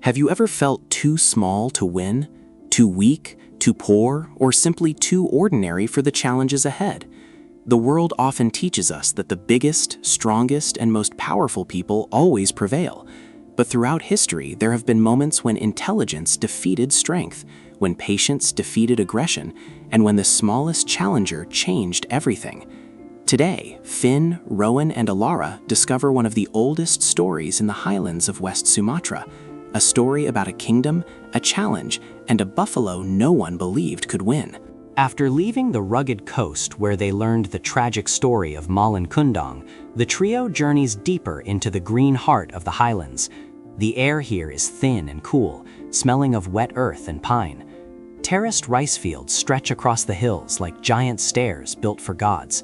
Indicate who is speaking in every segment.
Speaker 1: Have you ever felt too small to win? Too weak? Too poor? Or simply too ordinary for the challenges ahead? The world often teaches us that the biggest, strongest, and most powerful people always prevail. But throughout history, there have been moments when intelligence defeated strength, when patience defeated aggression, and when the smallest challenger changed everything. Today, Finn, Rowan, and Elara discover one of the oldest stories in the highlands of West Sumatra, a story about a kingdom, a challenge, and a buffalo no one believed could win.
Speaker 2: After leaving the rugged coast where they learned the tragic story of Malin, the trio journeys deeper into the green heart of the highlands. The air here is thin and cool, smelling of wet earth and pine. Terraced rice fields stretch across the hills like giant stairs built for gods.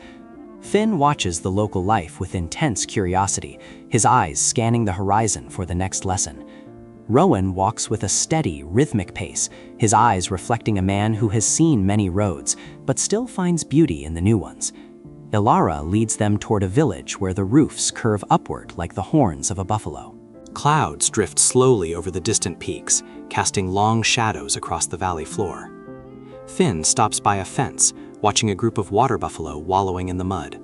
Speaker 2: Finn watches the local life with intense curiosity, his eyes scanning the horizon for the next lesson. Rowan walks with a steady, rhythmic pace, his eyes reflecting a man who has seen many roads, but still finds beauty in the new ones. Elara leads them toward a village where the roofs curve upward like the horns of a buffalo.
Speaker 1: Clouds drift slowly over the distant peaks, casting long shadows across the valley floor. Finn stops by a fence, watching a group of water buffalo wallowing in the mud.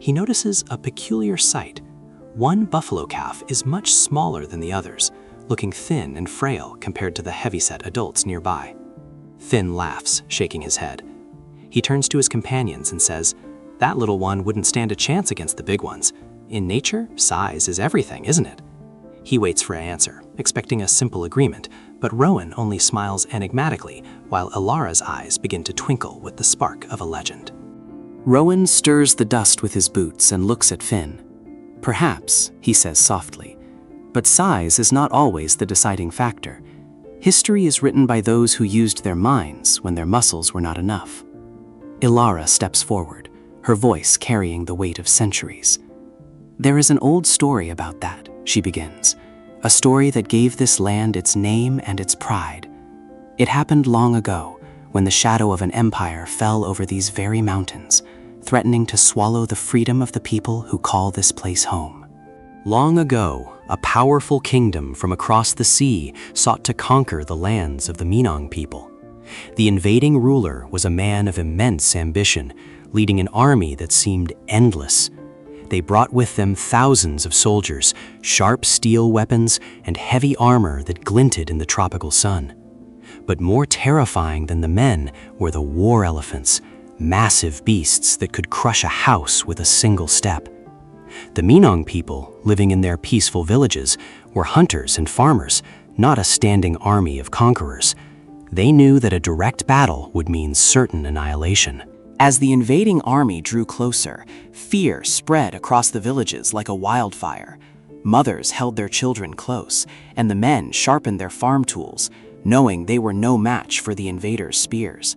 Speaker 1: He notices a peculiar sight. One buffalo calf is much smaller than the others, looking thin and frail compared to the heavyset adults nearby. Finn laughs, shaking his head. He turns to his companions and says, "That little one wouldn't stand a chance against the big ones. In nature, size is everything, isn't it?" He waits for an answer, expecting a simple agreement, but Rowan only smiles enigmatically, while Elara's eyes begin to twinkle with the spark of a legend. Rowan stirs the dust with his boots and looks at Finn. "Perhaps," he says softly, "but size is not always the deciding factor. History is written by those who used their minds when their muscles were not enough." Elara steps forward, her voice carrying the weight of centuries. "There is an old story about that," she begins, "a story that gave this land its name and its pride. It happened long ago, when the shadow of an empire fell over these very mountains, threatening to swallow the freedom of the people who call this place home. Long ago, a powerful kingdom from across the sea sought to conquer the lands of the Minang people. The invading ruler was a man of immense ambition, leading an army that seemed endless. They brought with them thousands of soldiers, sharp steel weapons, and heavy armor that glinted in the tropical sun. But more terrifying than the men were the war elephants, massive beasts that could crush a house with a single step. The Minang people, living in their peaceful villages, were hunters and farmers, not a standing army of conquerors. They knew that a direct battle would mean certain annihilation. As the invading army drew closer, fear spread across the villages like a wildfire. Mothers held their children close, and the men sharpened their farm tools, knowing they were no match for the invaders' spears.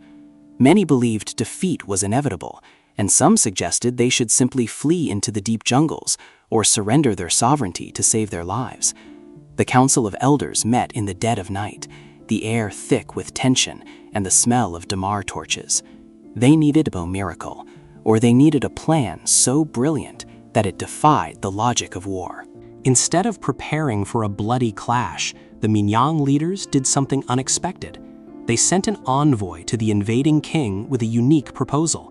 Speaker 1: Many believed defeat was inevitable, and some suggested they should simply flee into the deep jungles or surrender their sovereignty to save their lives. The Council of Elders met in the dead of night, the air thick with tension and the smell of damar torches. They needed a miracle, or they needed a plan so brilliant that it defied the logic of war. Instead of preparing for a bloody clash, the Minang leaders did something unexpected. They sent an envoy to the invading king with a unique proposal.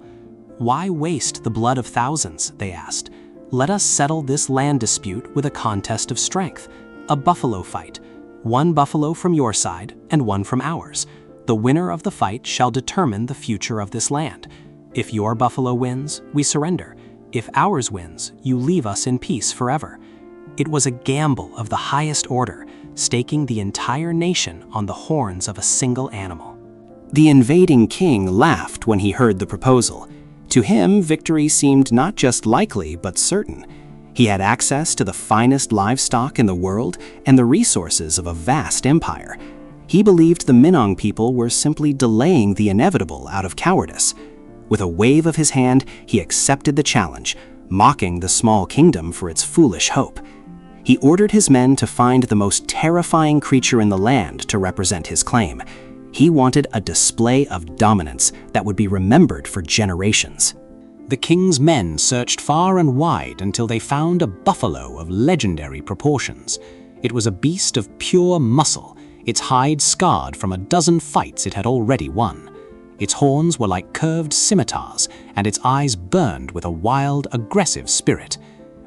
Speaker 1: "Why waste the blood of thousands?" they asked. "Let us settle this land dispute with a contest of strength, a buffalo fight. One buffalo from your side and one from ours. The winner of the fight shall determine the future of this land. If your buffalo wins, we surrender. If ours wins, you leave us in peace forever." It was a gamble of the highest order, staking the entire nation on the horns of a single animal. The invading king laughed when he heard the proposal. To him, victory seemed not just likely, but certain. He had access to the finest livestock in the world and the resources of a vast empire. He believed the Minang people were simply delaying the inevitable out of cowardice. With a wave of his hand, he accepted the challenge, mocking the small kingdom for its foolish hope. He ordered his men to find the most terrifying creature in the land to represent his claim. He wanted a display of dominance that would be remembered for generations. The king's men searched far and wide until they found a buffalo of legendary proportions.
Speaker 2: It was a beast of pure muscle, its hide scarred from a dozen fights it had already won. Its horns were like curved scimitars, and its eyes burned with a wild, aggressive spirit.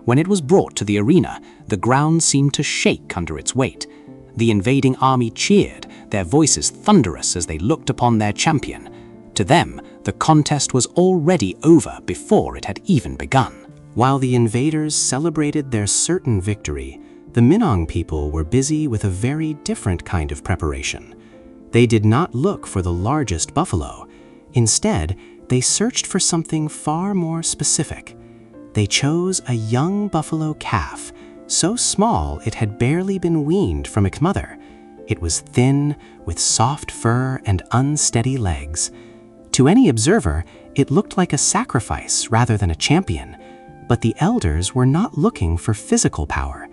Speaker 2: When it was brought to the arena, the ground seemed to shake under its weight. The invading army cheered, their voices thunderous as they looked upon their champion. To them, the contest was already over before it had even begun.
Speaker 1: While the invaders celebrated their certain victory, the Minang people were busy with a very different kind of preparation. They did not look for the largest buffalo. Instead, they searched for something far more specific. They chose a young buffalo calf, so small it had barely been weaned from its mother. It was thin, with soft fur and unsteady legs. To any observer, it looked like a sacrifice rather than a champion. But the elders were not looking for physical power.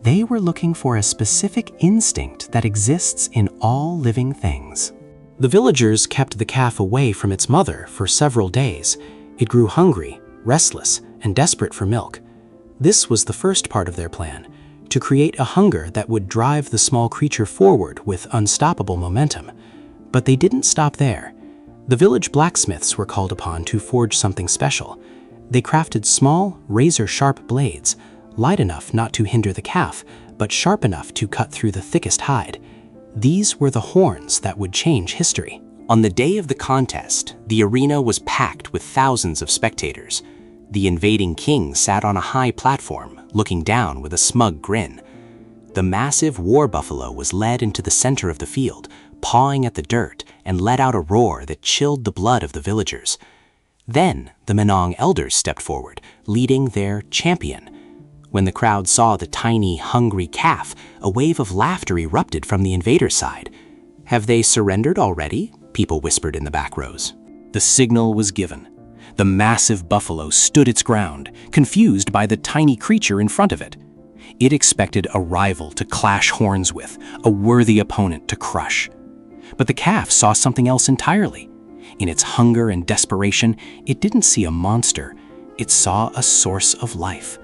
Speaker 1: They were looking for a specific instinct that exists in all living things. The villagers kept the calf away from its mother for several days. It grew hungry, restless, and desperate for milk. This was the first part of their plan, to create a hunger that would drive the small creature forward with unstoppable momentum. But they didn't stop there. The village blacksmiths were called upon to forge something special. They crafted small, razor-sharp blades, light enough not to hinder the calf, but sharp enough to cut through the thickest hide. These were the horns that would change history.
Speaker 2: On the day of the contest, the arena was packed with thousands of spectators. The invading king sat on a high platform, looking down with a smug grin. The massive war buffalo was led into the center of the field, pawing at the dirt, and let out a roar that chilled the blood of the villagers. Then the Minang elders stepped forward, leading their champion. When the crowd saw the tiny, hungry calf, a wave of laughter erupted from the invaders' side. "Have they surrendered already?" people whispered in the back rows. The signal was given. The massive buffalo stood its ground, confused by the tiny creature in front of it. It expected a rival to clash horns with, a worthy opponent to crush. But the calf saw something else entirely. In its hunger and desperation, it didn't see a monster. It saw a source of life.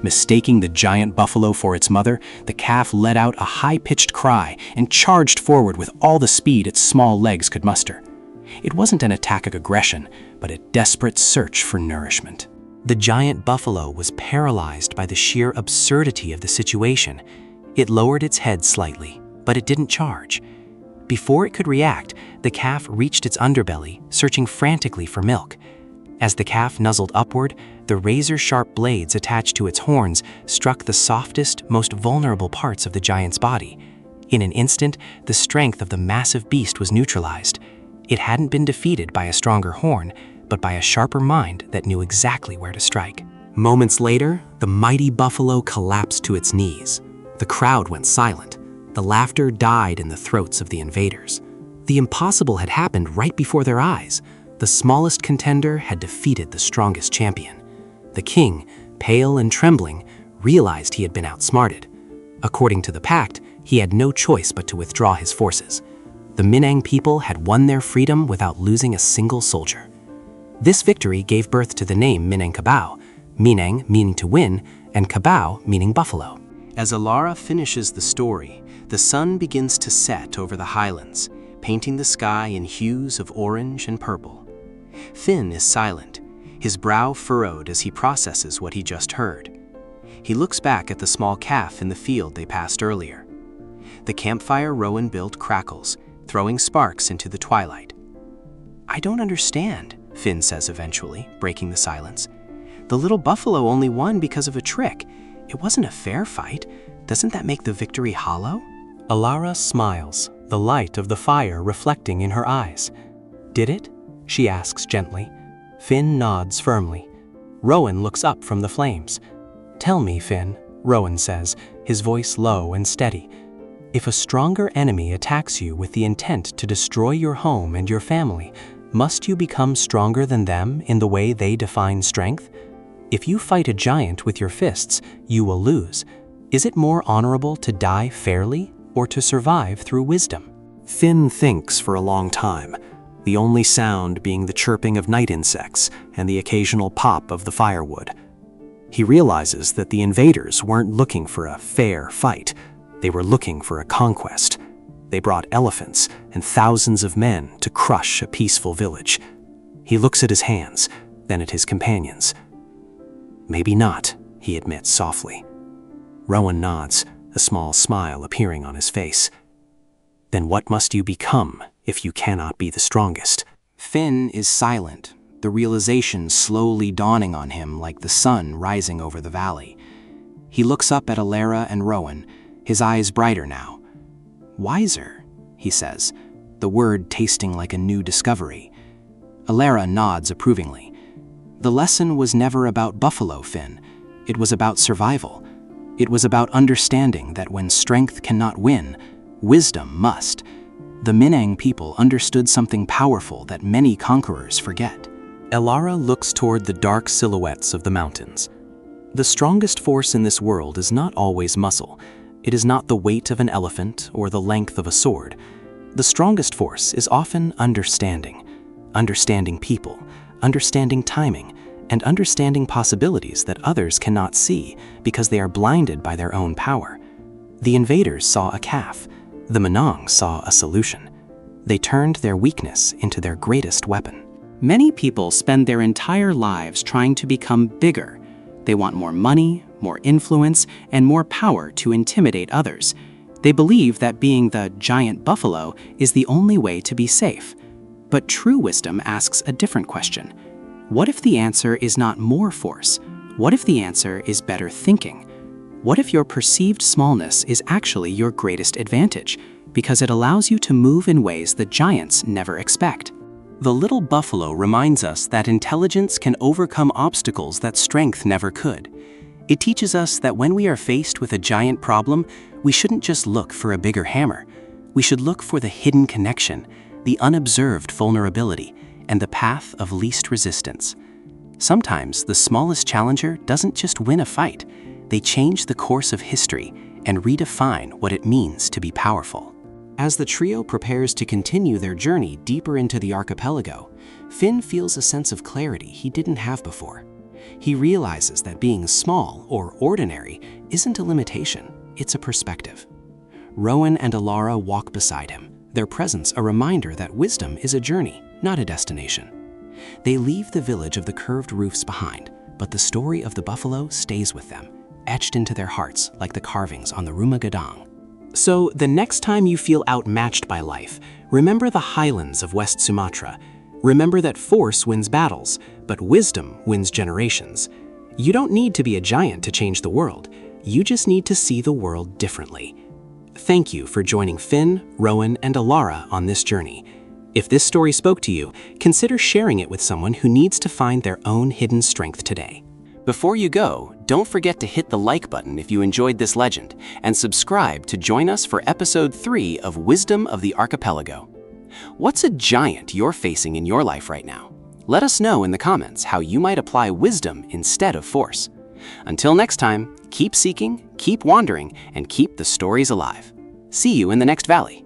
Speaker 2: Mistaking the giant buffalo for its mother, the calf let out a high-pitched cry and charged forward with all the speed its small legs could muster. It wasn't an attack of aggression, but a desperate search for nourishment.
Speaker 1: The giant buffalo was paralyzed by the sheer absurdity of the situation. It lowered its head slightly, but it didn't charge. Before it could react, the calf reached its underbelly, searching frantically for milk. As the calf nuzzled upward, the razor-sharp blades attached to its horns struck the softest, most vulnerable parts of the giant's body. In an instant, the strength of the massive beast was neutralized. It hadn't been defeated by a stronger horn, but by a sharper mind that knew exactly where to strike. Moments later, the mighty buffalo collapsed to its knees. The crowd went silent. The laughter died in the throats of the invaders. The impossible had happened right before their eyes. The smallest contender had defeated the strongest champion. The king, pale and trembling, realized he had been outsmarted. According to the pact, he had no choice but to withdraw his forces. The Minang people had won their freedom without losing a single soldier. This victory gave birth to the name Minangkabau, Minang meaning to win, and Kabau meaning buffalo. As Elara finishes the story, the sun begins to set over the highlands, painting the sky in hues of orange and purple. Finn is silent, his brow furrowed as he processes what he just heard. He looks back at the small calf in the field they passed earlier. The campfire Rowan built crackles, throwing sparks into the twilight. "I don't understand," Finn says eventually, breaking the silence. "The little buffalo only won because of a trick. It wasn't a fair fight. Doesn't that make the victory hollow?" Elara smiles, the light of the fire reflecting in her eyes. "Did it?" she asks gently. Finn nods firmly. Rowan looks up from the flames. "Tell me, Finn," Rowan says, his voice low and steady. "If a stronger enemy attacks you with the intent to destroy your home and your family, must you become stronger than them in the way they define strength? If you fight a giant with your fists, you will lose. Is it more honorable to die fairly or to survive through wisdom?" Finn thinks for a long time, the only sound being the chirping of night insects and the occasional pop of the firewood. He realizes that the invaders weren't looking for a fair fight. They were looking for a conquest. They brought elephants and thousands of men to crush a peaceful village. He looks at his hands, then at his companions. "Maybe not," he admits softly. Rowan nods, a small smile appearing on his face. "Then what must you become if you cannot be the strongest?"
Speaker 3: Finn is silent, the realization slowly dawning on him like the sun rising over the valley. He looks up at Elara and Rowan, his eyes brighter now. "Wiser," he says, the word tasting like a new discovery. Elara nods approvingly. "The lesson was never about buffalo, Finn. It was about survival. It was about understanding that when strength cannot win, wisdom must." The Minang people understood something powerful that many conquerors forget.
Speaker 1: Elara looks toward the dark silhouettes of the mountains. The strongest force in this world is not always muscle. It is not the weight of an elephant or the length of a sword. The strongest force is often understanding. Understanding people, understanding timing, and understanding possibilities that others cannot see because they are blinded by their own power. The invaders saw a calf. The Minang saw a solution. They turned their weakness into their greatest weapon.
Speaker 2: Many people spend their entire lives trying to become bigger. They want more money, more influence, and more power to intimidate others. They believe that being the giant buffalo is the only way to be safe. But true wisdom asks a different question. What if the answer is not more force? What if the answer is better thinking? What if your perceived smallness is actually your greatest advantage, because it allows you to move in ways the giants never expect?
Speaker 1: The little buffalo reminds us that intelligence can overcome obstacles that strength never could. It teaches us that when we are faced with a giant problem, we shouldn't just look for a bigger hammer. We should look for the hidden connection, the unobserved vulnerability, and the path of least resistance. Sometimes the smallest challenger doesn't just win a fight. They change the course of history and redefine what it means to be powerful. As the trio prepares to continue their journey deeper into the archipelago, Finn feels a sense of clarity he didn't have before. He realizes that being small or ordinary isn't a limitation, it's a perspective. Rowan and Elara walk beside him, their presence a reminder that wisdom is a journey, not a destination. They leave the village of the curved roofs behind, but the story of the buffalo stays with them, etched into their hearts like the carvings on the Rumah Gadang. So the next time you feel outmatched by life, remember the highlands of West Sumatra. Remember that force wins battles, but wisdom wins generations. You don't need to be a giant to change the world. You just need to see the world differently. Thank you for joining Finn, Rowan, and Elara on this journey. If this story spoke to you, consider sharing it with someone who needs to find their own hidden strength today. Before you go, don't forget to hit the like button if you enjoyed this legend, and subscribe to join us for episode 3 of Wisdom of the Archipelago. What's a giant you're facing in your life right now? Let us know in the comments how you might apply wisdom instead of force. Until next time, keep seeking, keep wandering, and keep the stories alive. See you in the next valley.